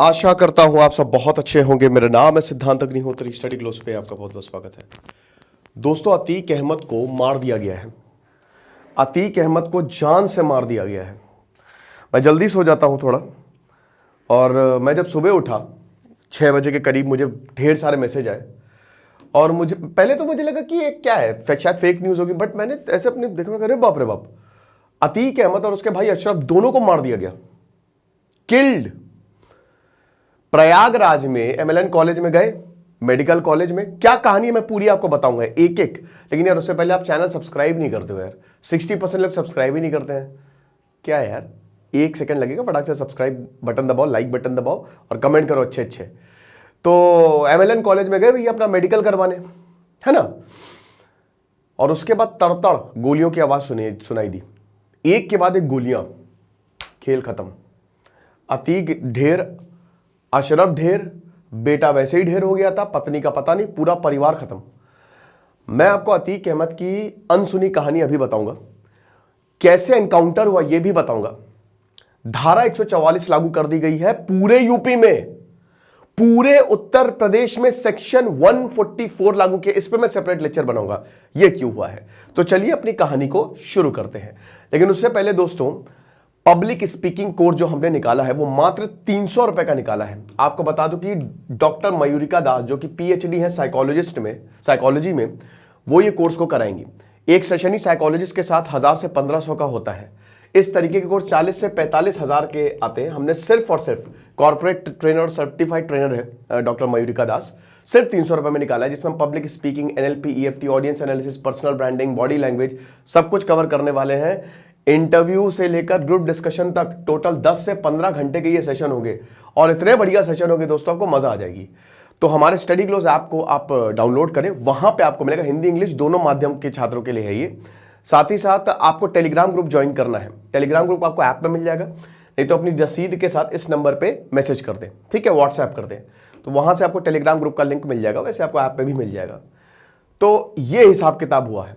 आशा करता हूं आप सब बहुत अच्छे होंगे। मेरा नाम है सिद्धांत अग्निहोत्री। स्टडी ग्लोस पे आपका बहुत बहुत स्वागत है। दोस्तों, अतीक अहमद को मार दिया गया है। अतीक अहमद को जान से मार दिया गया है। मैं जल्दी सो जाता हूं थोड़ा, और मैं जब सुबह उठा 6 बजे के करीब मुझे ढेर सारे मैसेज आए, और मुझे पहले तो मुझे लगा कि ये क्या है, शायद फेक न्यूज़ होगी। बट मैंने ऐसे अपने देखा, अरे बाप रे बाप, अतीक अहमद और उसके भाई अशरफ दोनों को मार दिया गया, किल्ड। प्रयागराज में एमएलएन कॉलेज में गए, मेडिकल कॉलेज में। क्या कहानी है मैं पूरी आपको बताऊंगा एक एक। लेकिन यार उससे पहले आप चैनल सब्सक्राइब नहीं करते हो यार। 60% लोग सब्सक्राइब ही नहीं करते हैं। क्या है यार, 1 सेकंड लगेगा, फटाक से सब्सक्राइब बटन दबाओ, लाइक बटन दबाओ और कमेंट करो अच्छे अच्छे। तो एमएलएन कॉलेज में गए भैया अपना मेडिकल करवाने, है ना। और उसके बाद तड़तड़ गोलियों की आवाज सुनाई दी, एक के बाद एक गोलियां। खेल खत्म। अतीक ढेर, अशरफ ढेर, बेटा वैसे ही ढेर हो गया था, पत्नी का पता नहीं, पूरा परिवार खत्म। मैं आपको अतीक अहमद की अनसुनी कहानी अभी बताऊंगा, कैसे एनकाउंटर हुआ यह भी बताऊंगा। धारा 144 लागू कर दी गई है पूरे यूपी में, पूरे उत्तर प्रदेश में सेक्शन 144 लागू किया। इस पे मैं सेपरेट लेक्चर बनाऊंगा, यह क्यों हुआ है। तो चलिए अपनी कहानी को शुरू करते हैं। लेकिन उससे पहले दोस्तों, पब्लिक स्पीकिंग कोर्स जो हमने निकाला है वो मात्र 300 रुपए का निकाला है। आपको बता दूं कि डॉक्टर मयूरिका दास जो कि पीएचडी है साइकोलॉजी में, वो ये कोर्स को कराएंगी। एक सेशन ही साइकोलॉजिस्ट के साथ 1000 से 1500 का होता है। इस तरीके के कोर्स 40 से 45 हजार के आते हैं। हमने सिर्फ और सिर्फ कॉर्पोरेट ट्रेनर और सर्टिफाइड ट्रेनर है डॉक्टर मयूरिका दास, सिर्फ 300 रुपए में निकाला है, जिसमें हम public speaking, NLP, EFT, audience analysis, personal branding, body language सब कुछ कवर करने वाले हैं। इंटरव्यू से लेकर ग्रुप डिस्कशन तक टोटल 10 से 15 घंटे के ये सेशन होंगे, और इतने बढ़िया सेशन होंगे दोस्तों, आपको मजा आ जाएगी। तो हमारे स्टडी ग्लोस ऐप को आप डाउनलोड करें, वहां पे आपको मिलेगा, हिंदी इंग्लिश दोनों माध्यम के छात्रों के लिए है ये। साथ ही साथ आपको टेलीग्राम ग्रुप ज्वाइन करना है। टेलीग्राम ग्रुप आपको ऐप में मिल जाएगा, नहीं तो अपनी रसीद के साथ इस नंबर पे मैसेज कर दें, ठीक है, व्हाट्सएप कर दें, तो वहां से आपको टेलीग्राम ग्रुप का लिंक मिल जाएगा। वैसे आपको ऐप पे भी मिल जाएगा। तो ये हिसाब किताब हुआ है।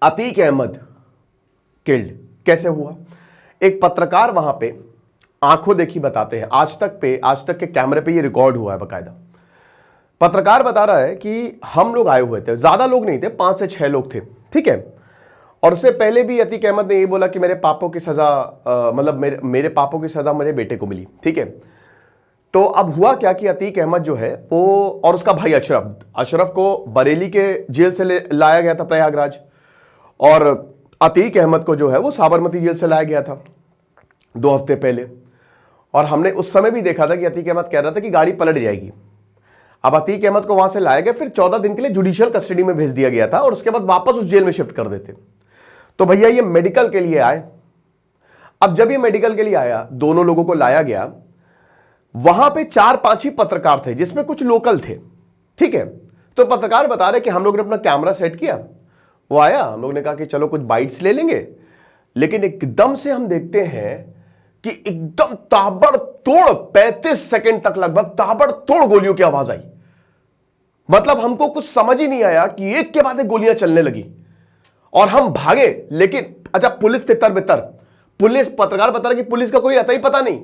अतीक अहमद किल्ड कैसे हुआ? एक पत्रकार वहां पे आंखों देखी बताते हैं, आज तक के कैमरे पे ये रिकॉर्ड हुआ है बकायदा। पत्रकार बता रहा है कि हम लोग आए हुए थे, ज्यादा लोग नहीं थे, 5 से 6 लोग थे, ठीक है। और उससे पहले भी अतीक अहमद ने ये बोला कि मेरे पापों की सजा, मतलब मेरे पापों की सजा मेरे बेटे को मिली, ठीक है। तो अब हुआ क्या कि अतीक अहमद जो है वो और उसका भाई अशरफ को बरेली के जेल से लाया गया था प्रयागराज, और अतीक अहमद को जो है वो साबरमती जेल से लाया गया था 2 हफ्ते पहले। और हमने उस समय भी देखा था कि अतीक अहमद कह रहा था कि गाड़ी पलट जाएगी। अब अतीक अहमद को वहां से लाया गया, फिर 14 दिन के लिए जुडिशियल कस्टडी में भेज दिया गया था, और उसके बाद वापस उस जेल में शिफ्ट कर देते। तो भैया ये मेडिकल के लिए आए। अब जब ये मेडिकल के लिए आया, दोनों लोगों को लाया गया, वहां पे 4-5 ही पत्रकार थे, जिसमें कुछ लोकल थे, ठीक है। तो पत्रकार बता रहे कि हम लोग ने अपना कैमरा सेट किया, वो आया, हम लोग ने कहा कि चलो कुछ बाइट्स ले लेंगे, लेकिन एकदम से हम देखते हैं कि एकदम ताबड़तोड़ 35 सेकंड तक लगभग ताबड़तोड़ गोलियों की आवाज आई। मतलब हमको कुछ समझ ही नहीं आया कि एक के बाद एक गोलियां चलने लगी, और हम भागे। लेकिन अच्छा, पुलिस तितर बितर, पुलिस, पत्रकार बता रहा कि पुलिस का कोई अता ही पता नहीं,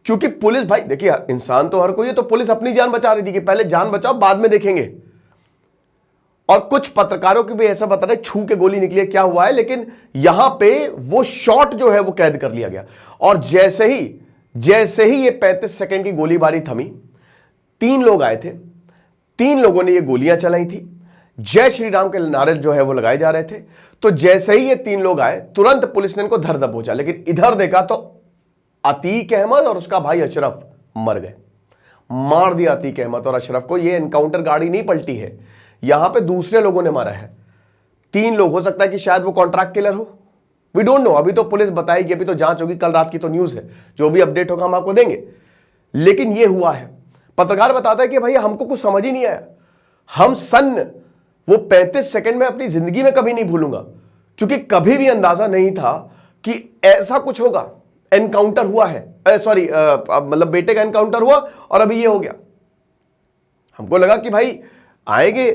क्योंकि पुलिस, भाई देखिए यार, इंसान तो हर कोई है, तो पुलिस अपनी जान बचा रही थी कि पहले जान बचाओ बाद में देखेंगे। और कुछ पत्रकारों की भी ऐसा बता रहे छू के गोली निकली है, क्या हुआ है, लेकिन यहां पे वो शॉट जो है वो कैद कर लिया गया। और जैसे ही ये 35 सेकंड की गोलीबारी थमी, 3 लोग आए थे, 3 लोगों ने ये गोलियां चलाई थी। जय श्री राम के नारे जो है वो लगाए जा रहे थे। तो जैसे ही ये 3 लोग आए, तुरंत पुलिस ने इनको धर दबोचा। लेकिन इधर देखा तो अतीक अहमद और उसका भाई अशरफ मर गए। मार दिया अतीक अहमद और अशरफ को। ये एनकाउंटर गाड़ी नहीं पलटी है, यहां पे दूसरे लोगों ने मारा है। 3 लोग, हो सकता है कि शायद वो कॉन्ट्रैक्ट किलर हो, वी डोंट नो। अभी तो पुलिस बताएगी, अभी तो जांच होगी, कल रात की तो न्यूज है, जो भी अपडेट होगा हम आपको देंगे। लेकिन ये हुआ है। पत्रकार बताता है कि भैया हमको कुछ समझ ही नहीं आया, हम वो 35 सेकंड में अपनी जिंदगी में कभी नहीं भूलूंगा, क्योंकि कभी भी अंदाजा नहीं था कि ऐसा कुछ होगा। एनकाउंटर हुआ है, सॉरी, मतलब बेटे का एनकाउंटर हुआ और अभी ये हो गया। हमको लगा कि भाई आएंगे,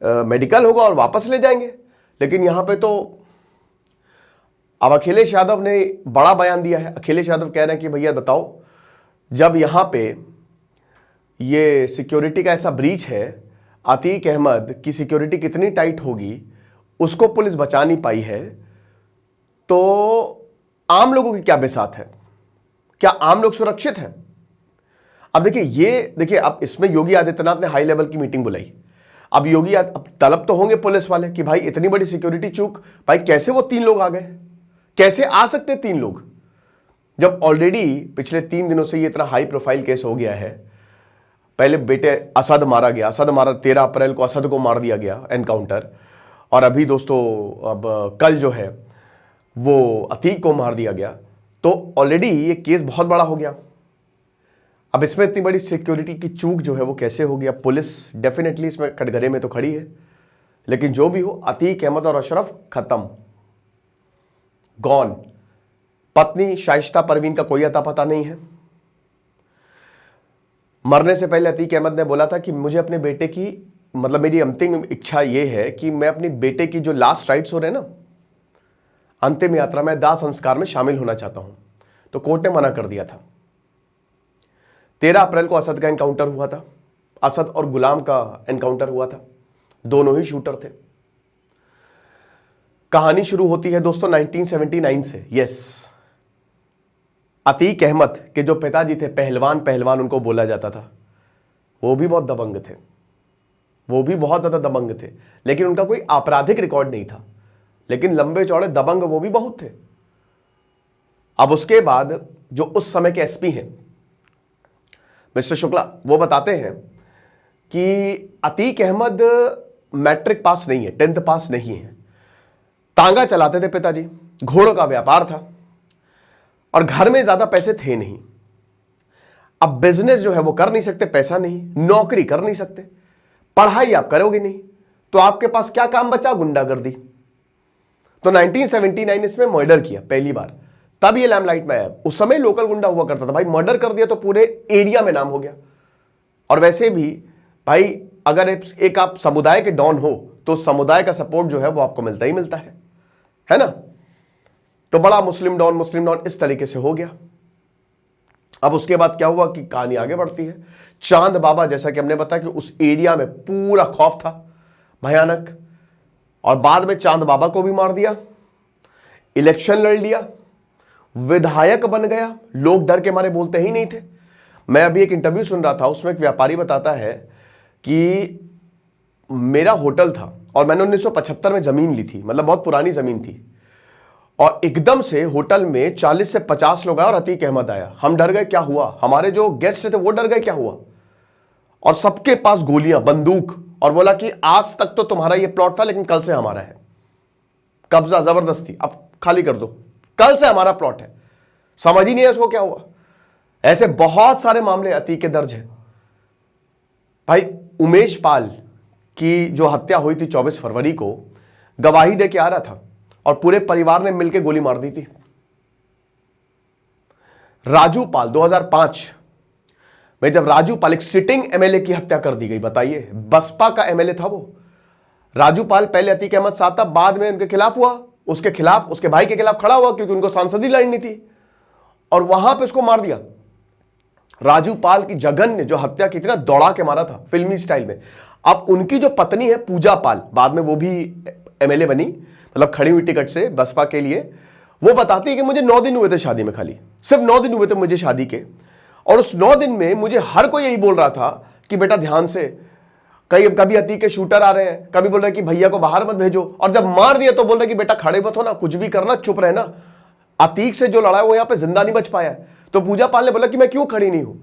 मेडिकल होगा और वापस ले जाएंगे, लेकिन यहां पे तो अब अखिलेश यादव ने बड़ा बयान दिया है। अखिलेश यादव कह रहे हैं कि भैया बताओ, जब यहां पे ये सिक्योरिटी का ऐसा ब्रीच है, अतीक अहमद की सिक्योरिटी कितनी टाइट होगी उसको पुलिस बचा नहीं पाई है, तो आम लोगों की क्या बिसात है? क्या आम लोग सुरक्षित हैं? अब देखिए अब इसमें योगी आदित्यनाथ ने हाई लेवल की मीटिंग बुलाई। अब अब तलब तो होंगे पुलिस वाले कि भाई इतनी बड़ी सिक्योरिटी चूक, भाई कैसे वो 3 लोग आ गए? कैसे आ सकते 3 लोग, जब ऑलरेडी पिछले 3 दिनों से ये इतना हाई प्रोफाइल केस हो गया है। पहले बेटे असद मारा गया, 13 अप्रैल को असद को मार दिया गया एनकाउंटर, और अभी दोस्तों अब कल जो है वो अतीक को मार दिया गया। तो ऑलरेडी ये केस बहुत बड़ा हो गया। अब इसमें इतनी बड़ी सिक्योरिटी की चूक जो है वो कैसे होगी? अब पुलिस डेफिनेटली इसमें कटघरे में तो खड़ी है, लेकिन जो भी हो, अतीक अहमद और अशरफ खत्म, गॉन। पत्नी शाइस्ता परवीन का कोई अता पता नहीं है। मरने से पहले अतीक अहमद ने बोला था कि मुझे अपने बेटे की, मतलब मेरी अंतिम इच्छा यह है कि मैं अपने बेटे की जो लास्ट राइट्स हो रहे हैं ना, अंतिम यात्रा में, दाह संस्कार में शामिल होना चाहता हूं। तो कोर्ट ने मना कर दिया था। 13 अप्रैल को असद का एनकाउंटर हुआ था, असद और गुलाम का एनकाउंटर हुआ था, दोनों ही शूटर थे। कहानी शुरू होती है दोस्तों 1979 से। यस, अतीक अहमद के जो पिताजी थे, पहलवान उनको बोला जाता था, वो भी बहुत दबंग थे, वो भी बहुत ज्यादा दबंग थे, लेकिन उनका कोई आपराधिक रिकॉर्ड नहीं था, लेकिन लंबे चौड़े दबंग वो भी बहुत थे। अब उसके बाद जो उस समय के एसपी हैं मिस्टर शुक्ला, वो बताते हैं कि अतीक अहमद मैट्रिक पास नहीं है, 10th पास नहीं है, तांगा चलाते थे पिताजी, घोड़ों का व्यापार था, और घर में ज्यादा पैसे थे नहीं। अब बिजनेस जो है वो कर नहीं सकते, पैसा नहीं, नौकरी कर नहीं सकते, पढ़ाई आप करोगे नहीं, तो आपके पास क्या काम बचा? गुंडागर्दी। तो 1979 इसमें मर्डर किया पहली बार, तब ये लैमलाइट में आया। उस समय लोकल गुंडा हुआ करता था, भाई मर्डर कर दिया तो पूरे एरिया में नाम हो गया। और वैसे भी भाई अगर एक आप समुदाय के डॉन हो तो समुदाय का सपोर्ट जो है वो आपको मिलता ही मिलता है ना? तो बड़ा मुस्लिम डॉन इस तरीके से हो गया। अब उसके बाद क्या हुआ कि कहानी आगे बढ़ती है। चांद बाबा, जैसा कि हमने बताया कि उस एरिया में पूरा खौफ था, भयानक, और बाद में चांद बाबा को भी मार दिया, इलेक्शन लड़ लिया, विधायक बन गया, लोग डर के मारे बोलते ही नहीं थे। मैं अभी एक इंटरव्यू सुन रहा था, उसमें एक व्यापारी बताता है कि मेरा होटल था और मैंने 1975 में जमीन ली थी, मतलब बहुत पुरानी जमीन थी, और एकदम से होटल में 40 से 50 लोग आए और अतीक अहमद आया। हम डर गए, क्या हुआ? हमारे जो गेस्ट थे वो डर गए, क्या हुआ? और सबके पास गोलियां, बंदूक, और बोला कि आज तक तो तुम्हारा ये प्लॉट था लेकिन कल से हमारा है, कब्जा जबरदस्ती, अब खाली कर दो, कल से हमारा प्लॉट है। समझ ही नहीं है उसको क्या हुआ। ऐसे बहुत सारे मामले अतीक के दर्ज है। भाई उमेश पाल की जो हत्या हुई थी 24 फरवरी को, गवाही दे के आ रहा था और पूरे परिवार ने मिलकर गोली मार दी थी। राजू पाल 2005 में, जब राजू पाल, एक सिटिंग एमएलए की हत्या कर दी गई, बताइए, बसपा का एमएलए था वो। राजू पाल पहले अतीक अहमद साथ था, बाद में उनके खिलाफ हुआ, उसके खिलाफ, उसके भाई के खिलाफ खड़ा हुआ क्योंकि उनको सांसदी लड़नी थी, और वहां पे उसको मार दिया। राजू पाल की जगन ने जो हत्या की थी ना, दौड़ा के मारा था फिल्मी स्टाइल में। अब उनकी जो पत्नी है पूजा पाल, बाद में वो भी एमएलए बनी, मतलब खड़ी हुई टिकट से बसपा के लिए, वो बताती है कि मुझे 9 दिन हुए थे शादी में, खाली सिर्फ 9 दिन हुए थे मुझे शादी के, और उस 9 दिन में मुझे हर कोई यही बोल रहा था कि बेटा ध्यान से, कभी अतीक के शूटर आ रहे हैं, कभी बोल रहे कि भैया को बाहर मत भेजो, और जब मार दिया तो बोल रहे कि बेटा खड़े मत हो ना, कुछ भी करना, चुप रहना। अतीक से जो लड़ा है वो यहां पे जिंदा नहीं बच पाया है। तो पूजा पाल ने बोला कि मैं क्यों खड़ी नहीं हूं,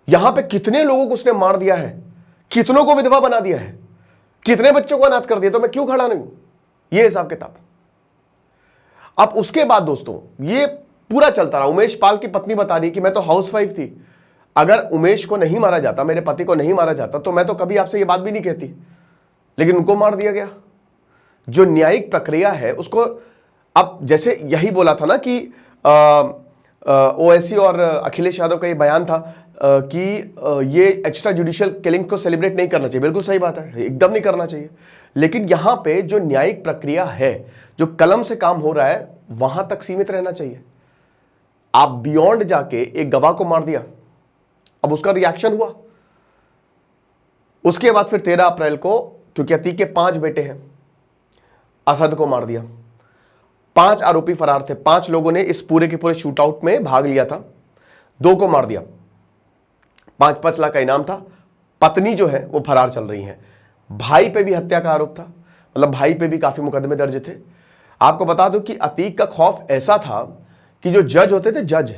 यहां पे कितने लोगों को उसने मार दिया है, कितनों को विधवा बना दिया है, कितने बच्चों को अनाथ कर दिया, तो मैं क्यों खड़ा नहीं हूं? ये हिसाब किताब। अब उसके बाद दोस्तों ये पूरा चलता रहा। उमेश पाल की पत्नी बता रही कि मैं तो हाउसवाइफ थी, अगर उमेश को नहीं मारा जाता, मेरे पति को नहीं मारा जाता, तो मैं तो कभी आपसे ये बात भी नहीं कहती, लेकिन उनको मार दिया गया। जो न्यायिक प्रक्रिया है उसको, अब जैसे यही बोला था ना कि ओवैसी और अखिलेश यादव का ये बयान था कि ये एक्स्ट्रा जुडिशियल किलिंग को सेलिब्रेट नहीं करना चाहिए, बिल्कुल सही बात है, एकदम नहीं करना चाहिए, लेकिन यहां पे जो न्यायिक प्रक्रिया है, जो कलम से काम हो रहा है, वहां तक सीमित रहना चाहिए। आप बियॉन्ड जाके एक गवाह को मार दिया, अब उसका रिएक्शन हुआ। उसके बाद फिर 13 अप्रैल को, क्योंकि अतीक के 5 बेटे हैं, असद को मार दिया। 5 आरोपी फरार थे, 5 लोगों ने इस पूरे के पूरे शूट आउट में भाग लिया था, 2 को मार दिया। 5-5 लाख का इनाम था। पत्नी जो है वो फरार चल रही है। भाई पे भी हत्या का आरोप था, मतलब भाई पे भी काफी मुकदमे दर्ज थे। आपको बता दूं कि अतीक का खौफ ऐसा था कि जो जज होते थे, जज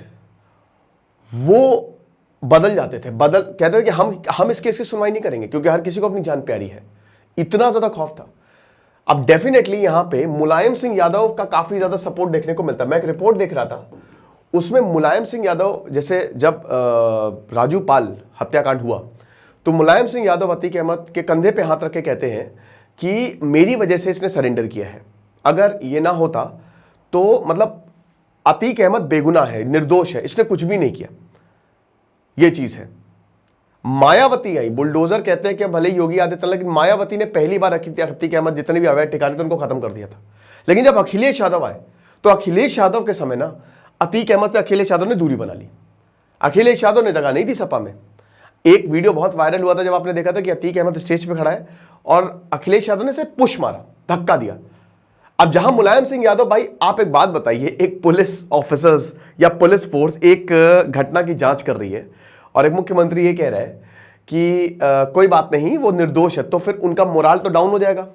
वो बदल जाते थे, कहते थे कि हम इस केस की सुनवाई नहीं करेंगे, क्योंकि हर किसी को अपनी जान प्यारी है। इतना ज्यादा खौफ था। अब डेफिनेटली यहां पे मुलायम सिंह यादव का काफी ज्यादा सपोर्ट देखने को मिलता है। मैं एक रिपोर्ट देख रहा था, उसमें मुलायम सिंह यादव, जैसे जब राजू पाल हत्याकांड हुआ तो मुलायम सिंह यादव अतीक अहमद के कंधे पे हाथ रख के कहते हैं कि मेरी वजह से इसने सरेंडर किया है, अगर ये ना होता तो मतलब अतीक अहमद बेगुनाह है, निर्दोष है, इसने कुछ भी नहीं किया। ये चीज है। मायावती आई, बुलडोजर कहते हैं कि भले योगी आदित्यनाथ, लेकिन मायावती ने पहली बार अतीक अहमद जितने भी अवैध ठिकाने थे उनको खत्म कर दिया था। लेकिन जब अखिलेश यादव आए तो अखिलेश यादव के समय ना अतीक अहमद से अखिलेश यादव ने दूरी बना ली। अखिलेश यादव ने जगह नहीं दी सपा में। एक वीडियो बहुत वायरल हुआ था जब आपने देखा था कि अतीक अहमद स्टेज पे खड़ा है और अखिलेश यादव ने सिर्फ पुश मारा, धक्का दिया। अब जहां मुलायम सिंह यादव, भाई आप एक बात बताइए, एक पुलिस ऑफिसर्स या पुलिस फोर्स एक घटना की जांच कर रही है और एक मुख्यमंत्री ये कह रहा है कि कोई बात नहीं, वो निर्दोष है, तो फिर उनका मोराल तो डाउन हो जाएगा।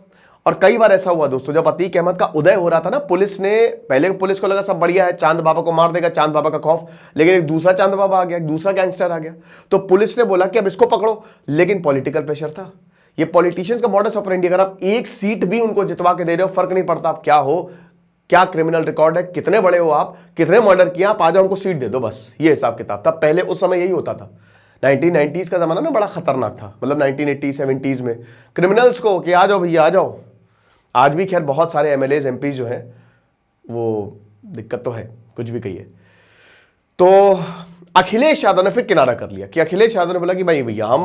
और कई बार ऐसा हुआ दोस्तों, जब अतीक अहमद का उदय हो रहा था ना, पुलिस को लगा सब बढ़िया है, चांद बाबा को मार देगा, चांद बाबा का खौफ, लेकिन एक दूसरा चांद बाबा आ गया, एक दूसरा गैंगस्टर आ गया, तो पुलिस ने बोला कि अब इसको पकड़ो। लेकिन पॉलिटिकल प्रेशर था। ये पॉलिटिशियंस का मॉडस ऑपरेंडी, अगर आप एक सीट भी उनको जितवा के दे रहे हो, फर्क नहीं पड़ता आप क्या हो, क्या क्रिमिनल रिकॉर्ड है, कितने बड़े हो आप, कितने मर्डर किया, आप आ जाओ हमको सीट दे दो, बस ये हिसाब किताब था। पहले उस समय यही होता था। 1990s का जमाना ना बड़ा खतरनाक था, मतलब 1980s 70s में क्रिमिनल्स को कि आ जाओ भैया आ जाओ। आज भी खैर बहुत सारे एमएलएज एमपी जो हैं वो दिक्कत तो है, कुछ भी कहिए। तो अखिलेश यादव ने फिर किनारा कर लिया कि अखिलेश यादव ने बोला कि भाई भैया हम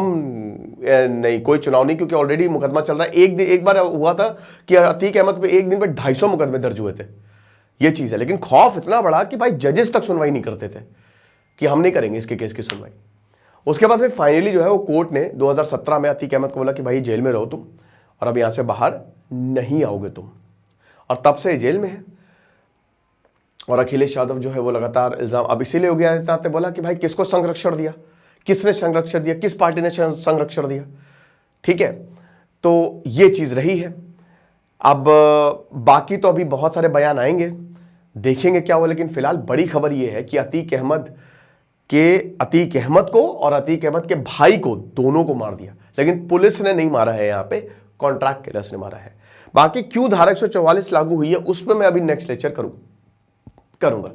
नहीं, कोई चुनाव नहीं, क्योंकि ऑलरेडी मुकदमा चल रहा है। एक बार हुआ था कि अतीक अहमद पे एक दिन पे 250 मुकदमे दर्ज हुए थे, ये चीज है। लेकिन खौफ इतना बड़ा कि भाई जजेस तक सुनवाई नहीं करते थे कि हम नहीं करेंगे इसके केस की सुनवाई। उसके बाद फिर फाइनली जो है वो कोर्ट ने 2017 में अतीक अहमद को बोला कि भाई जेल में रहो तुम, और अब यहां से बाहर नहीं आओगे तुम, और तब से जेल में है। और अखिलेश यादव जो है वो लगातार इल्जाम, अब इसीलिए योगी आदित्यनाथ ने बोला कि भाई किसको संरक्षण दिया, किसने संरक्षण दिया, किस पार्टी ने संरक्षण दिया, ठीक है। तो ये चीज रही है। अब बाकी तो अभी बहुत सारे बयान आएंगे, देखेंगे क्या हुआ। लेकिन फिलहाल बड़ी खबर यह है कि अतीक अहमद को और अतीक अहमद के भाई को, दोनों को मार दिया। लेकिन पुलिस ने नहीं मारा है, यहां पे कॉन्ट्रैक्ट किलर्स ने मारा है। बाकी क्यों धारा 144 लागू हुई है उस पर मैं अभी नेक्स्ट लेक्चर करूंगा।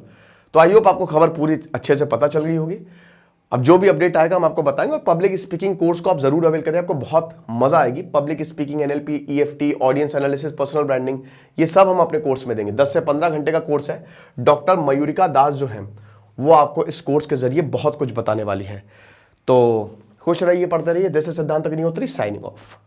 तो आई होप आपको खबर पूरी अच्छे से पता चल गई होगी। अब जो भी अपडेट आएगा हम आपको बताएंगे। और पब्लिक स्पीकिंग कोर्स को आप जरूर अवेल करें, आपको बहुत मजा आएगी। Public speaking, NLP, EFT, audience analysis, personal branding, ये सब हम अपने कोर्स में देंगे। 10 से 15 घंटे का कोर्स है। डॉक्टर मयूरिका दास जो है वो आपको इस कोर्स के जरिए बहुत कुछ बताने वाली है। तो खुश रहिए, पढ़ते रहिए। दिस इज सिद्धांत अग्निहोत्री साइनिंग ऑफ।